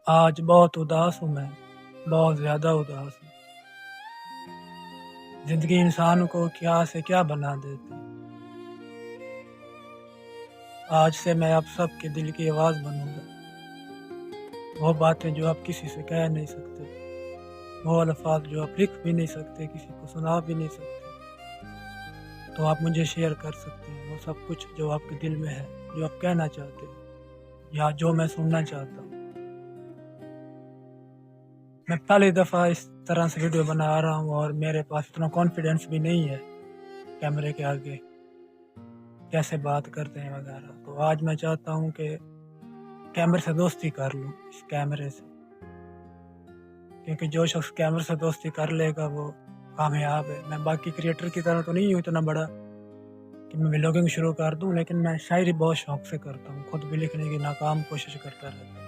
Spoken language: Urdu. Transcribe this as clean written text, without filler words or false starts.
آج بہت اداس ہوں میں، بہت زیادہ اداس ہوں۔ زندگی انسان کو کیا سے کیا بنا دیتی۔ آج سے میں آپ سب کے دل کی آواز بنوں گا، وہ باتیں جو آپ کسی سے کہہ نہیں سکتے، وہ الفاظ جو آپ لکھ بھی نہیں سکتے، کسی کو سنا بھی نہیں سکتے، تو آپ مجھے شیئر کر سکتے ہیں وہ سب کچھ جو آپ کے دل میں ہے، جو آپ کہنا چاہتے ہیں یا جو میں سننا چاہتا ہوں۔ میں پہلی دفعہ اس طرح سے ویڈیو بنا رہا ہوں اور میرے پاس اتنا کانفیڈینس بھی نہیں ہے کیمرے کے آگے کیسے بات کرتے ہیں وغیرہ۔ تو آج میں چاہتا ہوں کہ کیمرے سے دوستی کر لوں، اس کیمرے سے، کیونکہ جو شخص کیمرے سے دوستی کر لے گا وہ کامیاب ہے۔ میں باقی کریٹر کی طرح تو نہیں ہوں اتنا بڑا کہ میں ولاگنگ شروع کر دوں، لیکن میں شاعری بہت شوق سے کرتا ہوں، خود بھی لکھنے کی ناکام کوشش کرتا رہتا ہوں۔